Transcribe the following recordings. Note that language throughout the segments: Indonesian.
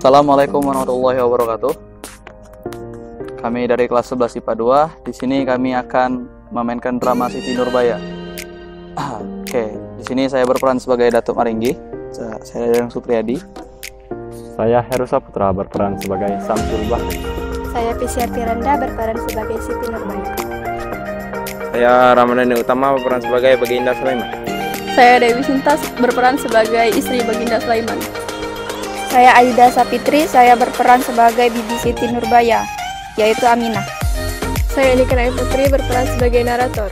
Assalamualaikum warahmatullahi wabarakatuh. Kami dari kelas 11 IPA 2. Di sini kami akan memainkan drama Siti Nurbaya. Oke, di sini saya berperan sebagai Datuk Maringgi. Saya Dadang Supriyadi. Saya Heru Saputra berperan sebagai Samsul Bahri. Saya Pisyati Randa berperan sebagai Siti Nurbaya. Saya Ramadhani Utama berperan sebagai Baginda Sulaiman. Saya Dewi Sinta berperan sebagai istri Baginda Sulaiman. Saya Aida Sapitri, saya berperan sebagai Bibi Siti Nurbaya, yaitu Aminah. Saya Nika Naya Putri berperan sebagai narator.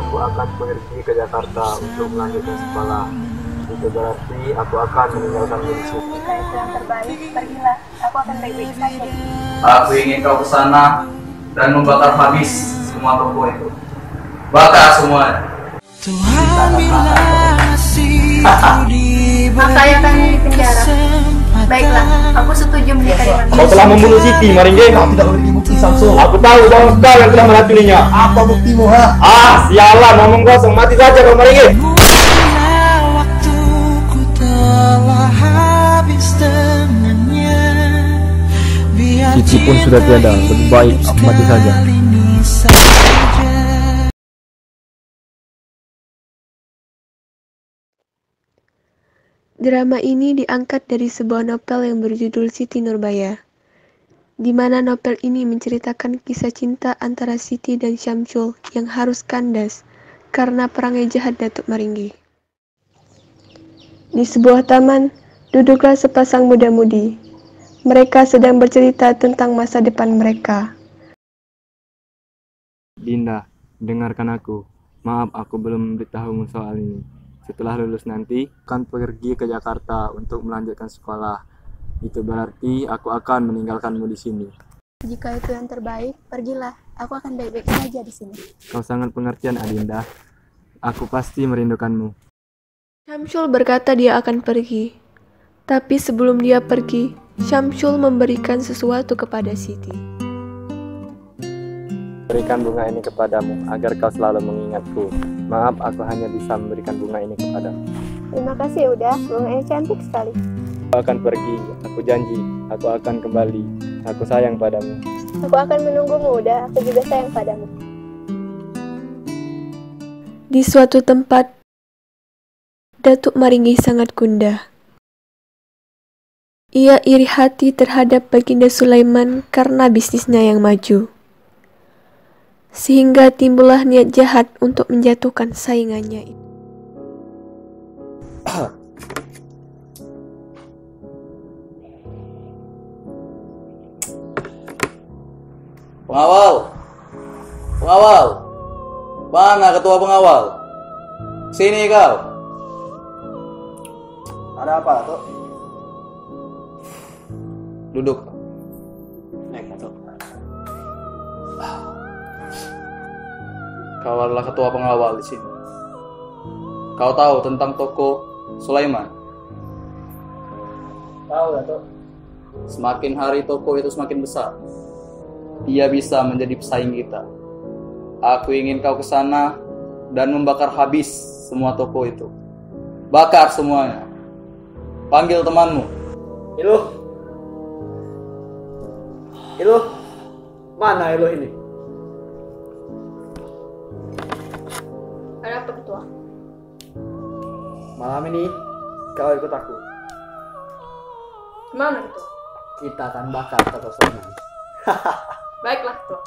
Aku akan pergi ke Jakarta untuk melanjutkan sekolah. Itu berarti aku akan meninggalkan di sini. Jika itu yang terbaik, pergilah. Aku akan baik-baik saja. Aku ingin kau ke sana dan membakar habis semua toko itu. Bakar semuanya. Saya akan di penjara. Baiklah, aku setuju menikah dengan Kau telah membunuh Siti, Maringgi. Kau tidak memiliki bukti, Samsul. Aku tahu bahwa kau yang telah meracuninya. Apa buktimu, ha? Sialan, ngomong kosong. Mati saja kau, Maringgi. Siti pun sudah tiada, lebih baik aku mati saja. Drama ini diangkat dari sebuah novel yang berjudul Siti Nurbaya, di mana novel ini menceritakan kisah cinta antara Siti dan Syamsul yang harus kandas karena perangnya jahat Datuk Maringgi. Di sebuah taman, duduklah sepasang muda-mudi. Mereka sedang bercerita tentang masa depan mereka. Dinda, dengarkan aku. Maaf, aku belum memberitahumu soal ini. Setelah lulus nanti, akan pergi ke Jakarta untuk melanjutkan sekolah. Itu berarti aku akan meninggalkanmu di sini. Jika itu yang terbaik, pergilah. Aku akan baik-baik saja di sini. Kau sangat pengertian, Adinda. Aku pasti merindukanmu. Syamsul berkata dia akan pergi. Tapi sebelum dia pergi, Syamsul memberikan sesuatu kepada Siti. Berikan bunga ini kepadamu agar kau selalu mengingatku. Maaf, aku hanya bisa memberikan bunga ini kepadamu. Terima kasih ya udah, bunganya cantik sekali. Aku akan pergi, aku janji, aku akan kembali. Aku sayang padamu. Aku akan menunggumu udah, aku juga sayang padamu. Di suatu tempat, Datuk Maringgi sangat gundah. Ia iri hati terhadap Baginda Sulaiman karena bisnisnya yang maju. Sehingga timbullah niat jahat untuk menjatuhkan saingannya itu. Pengawal! Pengawal! Mana ketua pengawal? Sini kau! Ada apa, Datuk? Duduk. Naik, Datuk. Kau adalah ketua pengawal di sini. Kau tahu tentang toko Sulaiman? Tahu, Datuk. Semakin hari toko itu semakin besar. Dia bisa menjadi pesaing kita. Aku ingin kau ke sana dan membakar habis semua toko itu. Bakar semuanya. Panggil temanmu. Iluh. Iluh. Mana Iluh ini? Ada apa ketua? Malam ini kau ikut aku. Kemana ketua? Kita akan bakar toko Sulaiman. Baiklah ketua.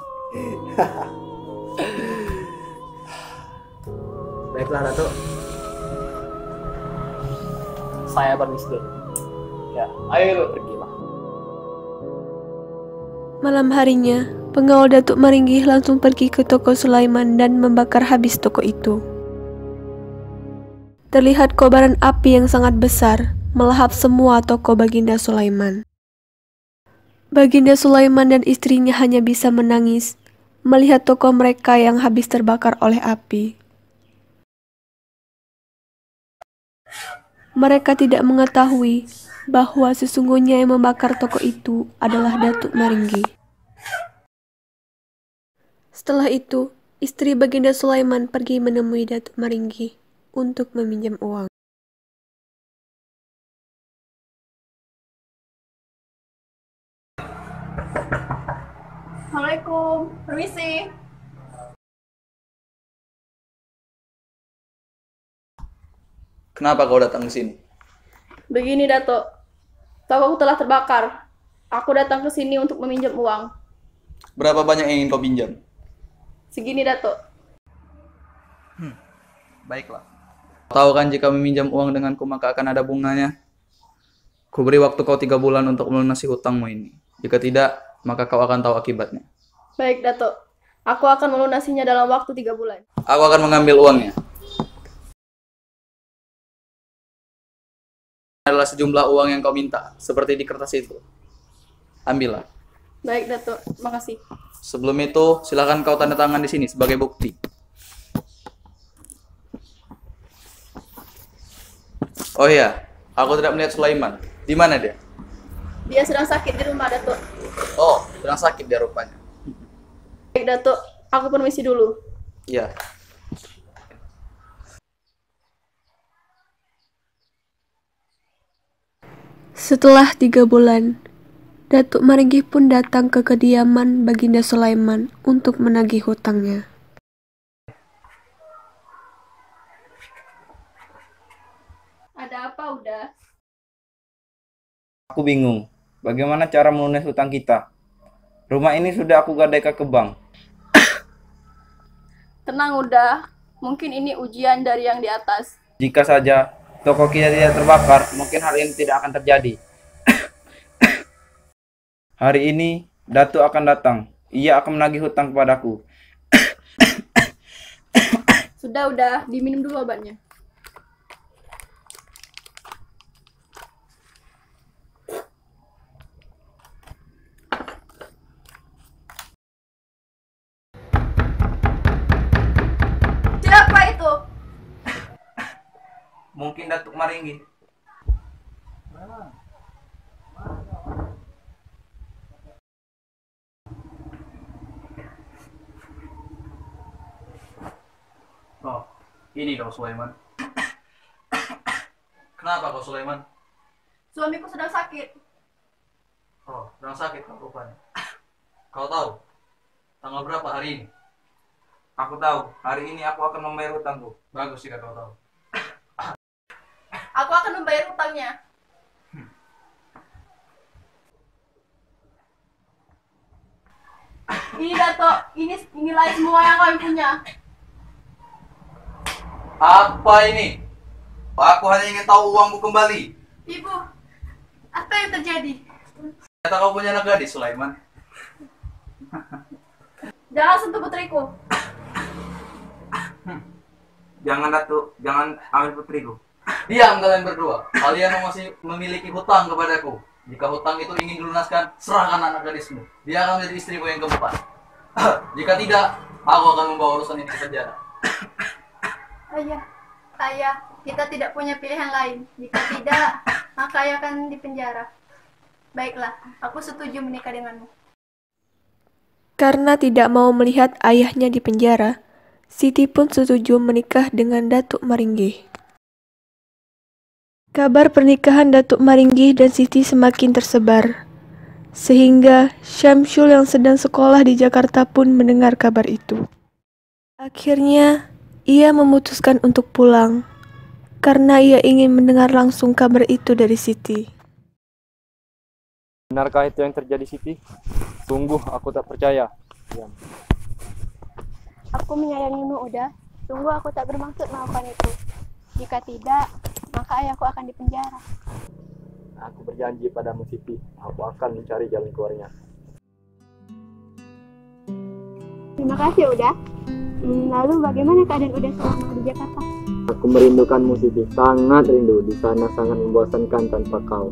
Baiklah, Datuk. Saya permisi dulu. Ya, ayo Iluh, pergilah. Malam harinya, pengawal Datuk Maringgi langsung pergi ke toko Sulaiman dan membakar habis toko itu. Terlihat kobaran api yang sangat besar melahap semua toko Baginda Sulaiman. Baginda Sulaiman dan istrinya hanya bisa menangis melihat toko mereka yang habis terbakar oleh api. Mereka tidak mengetahui bahwa sesungguhnya yang membakar toko itu adalah Datuk Maringgi. Setelah itu, istri Baginda Sulaiman pergi menemui Datuk Maringgi untuk meminjam uang. Assalamualaikum, permisi. Kenapa kau datang ke sini? Begini Dato, tokoku telah terbakar. Aku datang ke sini untuk meminjam uang. Berapa banyak yang ingin kau pinjam? Segini Dato. Baiklah. Tahu kan jika meminjam uang denganku maka akan ada bunganya. Ku beri waktu kau 3 bulan untuk melunasi hutangmu ini. Jika tidak, maka kau akan tahu akibatnya. Baik Dato, aku akan melunasinya dalam waktu 3 bulan. Aku akan mengambil uangnya. Adalah sejumlah uang yang kau minta, seperti di kertas itu. Ambillah. Baik Dato, makasih. Sebelum itu, silakan kau tanda tangan di sini sebagai bukti. Oh iya, aku tidak melihat Sulaiman. Di mana dia? Dia sedang sakit di rumah Dato. Oh, sedang sakit dia rupanya. Baik Dato, aku permisi dulu. Iya. Setelah 3 bulan, Datuk Maringgi pun datang ke kediaman Baginda Sulaiman untuk menagih hutangnya. Ada apa udah? Aku bingung, bagaimana cara melunas hutang kita? Rumah ini sudah aku gadaikan ke bank. Tenang udah, mungkin ini ujian dari yang di atas. Jika saja toko kita tidak terbakar, mungkin hal ini tidak akan terjadi. Hari ini, Datuk akan datang. Ia akan menagih hutang kepadaku. Udah, diminum dulu obatnya. Siapa itu? Mungkin Datuk Maringgi. Oh, ini kau Sulaiman. Kenapa kau Sulaiman? Suamiku sedang sakit. Oh, sedang sakit kau rupanya. Kau tahu tanggal berapa hari ini? Aku tahu, hari ini aku akan membayar hutangku. Bagus jika kau tahu. Aku akan membayar hutangnya. Ini Dato, ini nilai semua yang kami punya. Apa ini? Aku hanya ingin tahu uangku kembali. Ibu, apa yang terjadi? Ternyata kau punya anak gadis, Sulaiman. Jangan sentuh putriku. Jangan Datuk, jangan ambil putriku. Diam kalian berdua. Kalian masih memiliki hutang kepadaku. Jika hutang itu ingin dilunaskan, serahkan anak gadismu. Dia akan menjadi istriku yang keempat. Jika tidak, aku akan membawa urusan ini ke penjara. Ayah, kita tidak punya pilihan lain. Jika tidak, maka ayah akan dipenjara. Baiklah, aku setuju menikah denganmu. Karena tidak mau melihat ayahnya di penjara, Siti pun setuju menikah dengan Datuk Maringgi. Kabar pernikahan Datuk Maringgi dan Siti semakin tersebar, sehingga Syamsul yang sedang sekolah di Jakarta pun mendengar kabar itu. Akhirnya, ia memutuskan untuk pulang, karena ia ingin mendengar langsung kabar itu dari Siti. Benarkah itu yang terjadi, Siti? Sungguh aku tak percaya. Diam. Aku menyayangimu, Uda. Sungguh aku tak bermaksud melakukan itu. Jika tidak, maka ayahku akan dipenjara. Aku berjanji padamu, Siti. Aku akan mencari jalan keluarnya. Terima kasih, Uda. Lalu bagaimana keadaan Uda selama di Jakarta? Aku merindukanmu, Siti. Sangat rindu. Di sana sangat membosankan tanpa kau.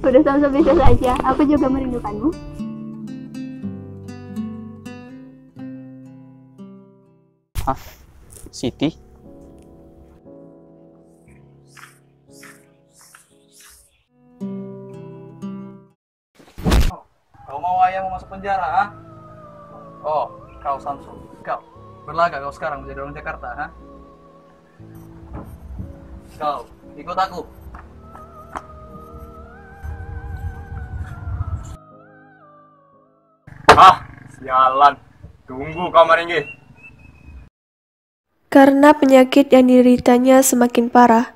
Udah sama biasa saja. Aku juga merindukanmu. Siti? Kau mau ayahmu masuk penjara, ha? Oh, Kau Samsul, kau berlaga kau sekarang menjadi orang Jakarta, ha? Kau ikut aku. Sialan. Tunggu kau Maringgi. Karena penyakit yang dideritanya semakin parah,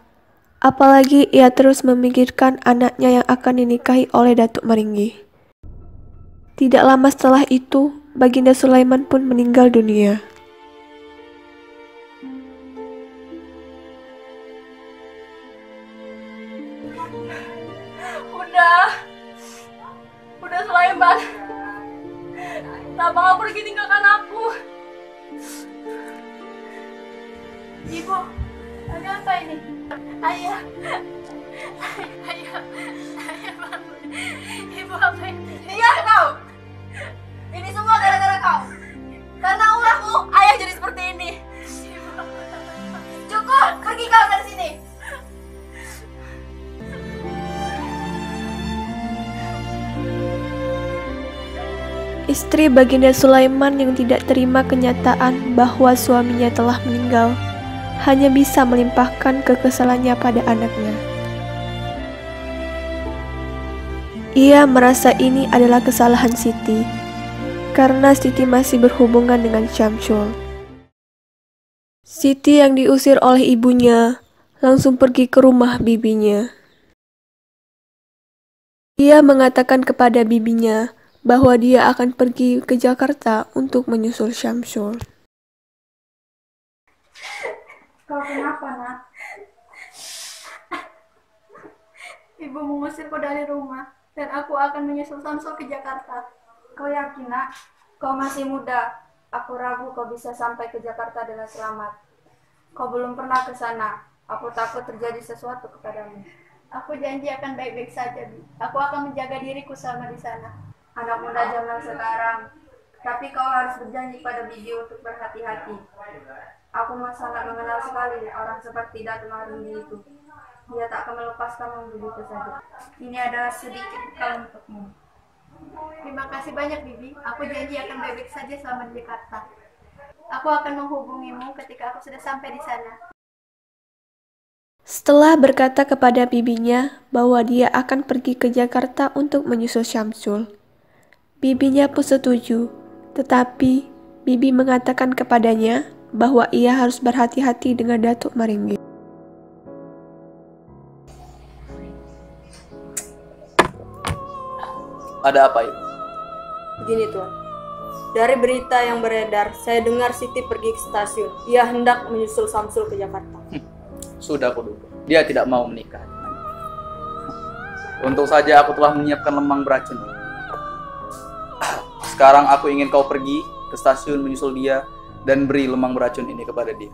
apalagi ia terus memikirkan anaknya yang akan dinikahi oleh Datuk Maringgi. Tidak lama setelah itu, Baginda Sulaiman pun meninggal dunia. Udah Sulaiman. Kenapa kau pergi tinggalkan aku? Ibu, ada apa ini? Ayah. Ayah bangun. Ibu apa ini? Diam kau. Ini semua gara-gara kau. Karena ulahmu, ayah jadi seperti ini. Cukup, pergi kau dari sini. Istri Baginda Sulaiman yang tidak terima kenyataan bahwa suaminya telah meninggal, hanya bisa melimpahkan kekesalannya pada anaknya. Ia merasa ini adalah kesalahan Siti, karena Siti masih berhubungan dengan Syamsul. Siti yang diusir oleh ibunya, langsung pergi ke rumah bibinya. Ia mengatakan kepada bibinya, bahwa dia akan pergi ke Jakarta untuk menyusul Syamsul. Kau kenapa, nak? Ibu mengusirku dari rumah, dan aku akan menyusul Syamsul ke Jakarta. Kau yakin, nak? Kau masih muda. Aku ragu kau bisa sampai ke Jakarta dengan selamat. Kau belum pernah ke sana. Aku takut terjadi sesuatu kepadamu. Aku janji akan baik-baik saja, Bi. Aku akan menjaga diriku selama di sana. Anak muda zaman sekarang. Tapi kau harus berjanji pada bibi untuk berhati-hati. Aku sangat mengenal sekali orang seperti Datuk Maringgi itu. Dia tak akan melepaskanmu begitu saja. Ini adalah sedikit bekal untukmu. Terima kasih banyak, Bibi. Aku janji akan baik-baik saja selama di Jakarta. Aku akan menghubungimu ketika aku sudah sampai di sana. Setelah berkata kepada bibinya bahwa dia akan pergi ke Jakarta untuk menyusul Syamsul, bibinya pun setuju, tetapi bibi mengatakan kepadanya bahwa ia harus berhati-hati dengan Datuk Maringgi. Ada apa itu? Begini Tuan, dari berita yang beredar, saya dengar Siti pergi ke stasiun. Ia hendak menyusul Syamsul ke Jakarta. Sudah aku duga, dia tidak mau menikah. Untung saja aku telah menyiapkan lemang beracun. Sekarang aku ingin kau pergi ke stasiun menyusul dia dan beri lemang beracun ini kepada dia.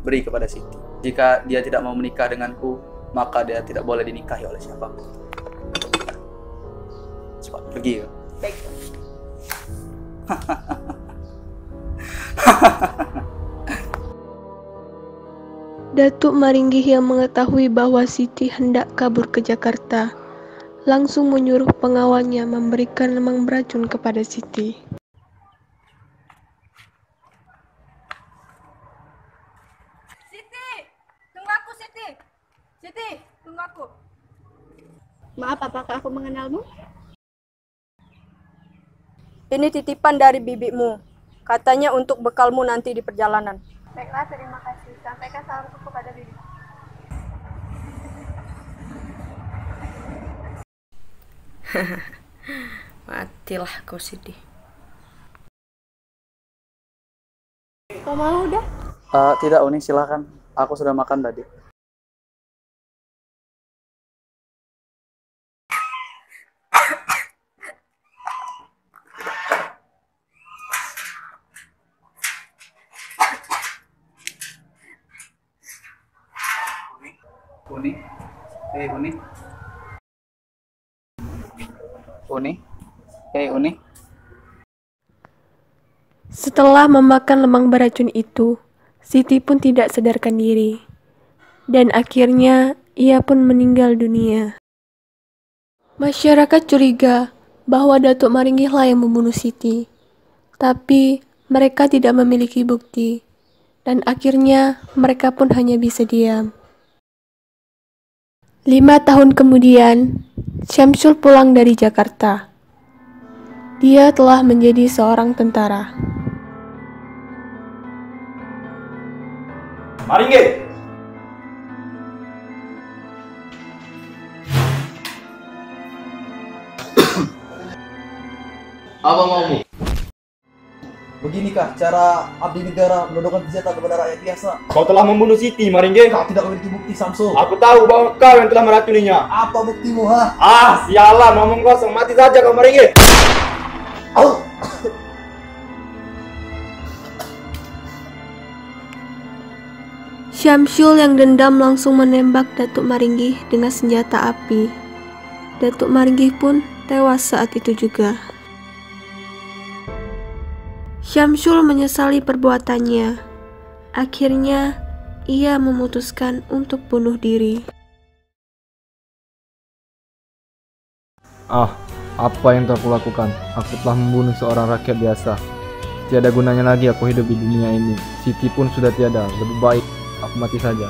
Beri kepada Siti. Jika dia tidak mau menikah denganku, maka dia tidak boleh dinikahi oleh siapapun. Cepat pergi. Baik. Datuk Maringgi yang mengetahui bahwa Siti hendak kabur ke Jakarta, langsung menyuruh pengawalnya memberikan lemang beracun kepada Siti. Siti, tunggu aku Siti. Siti, tunggu aku. Maaf, apakah aku mengenalmu? Ini titipan dari bibimu. Katanya untuk bekalmu nanti di perjalanan. Baiklah, terima kasih. Sampaikan salamku kepada Bibi. Matilah kau Siti. Kau mau udah? Tidak Uni, silakan. Aku sudah makan tadi. Uni, Uni. Uni, Uni. Setelah memakan lemang beracun itu, Siti pun tidak sadarkan diri. Dan akhirnya, ia pun meninggal dunia. Masyarakat curiga bahwa Datuk Maringgi lah yang membunuh Siti. Tapi, Mereka tidak memiliki bukti, dan akhirnya mereka pun hanya bisa diam. 5 tahun kemudian, Syamsul pulang dari Jakarta. Dia telah menjadi seorang tentara. Maringge! Apa maumu? Beginikah cara abdi negara menodongkan senjata kepada rakyat biasa? Kau telah membunuh Siti, Maringge. Kau tidak memiliki bukti, Samsul. Aku tahu bahwa kau yang telah meracuninya. Apa buktimu, ha? Ah, sialan, ngomong kosong. Mati saja kau, Maringge. Au! Syamsul yang dendam langsung menembak Datuk Maringgih dengan senjata api. Datuk Maringgih pun tewas saat itu juga. Syamsul menyesali perbuatannya. Akhirnya, ia memutuskan untuk bunuh diri. Apa yang telah kulakukan? Aku telah membunuh seorang rakyat biasa. Tiada gunanya lagi aku hidup di dunia ini. Siti pun sudah tiada. Lebih baik aku mati saja.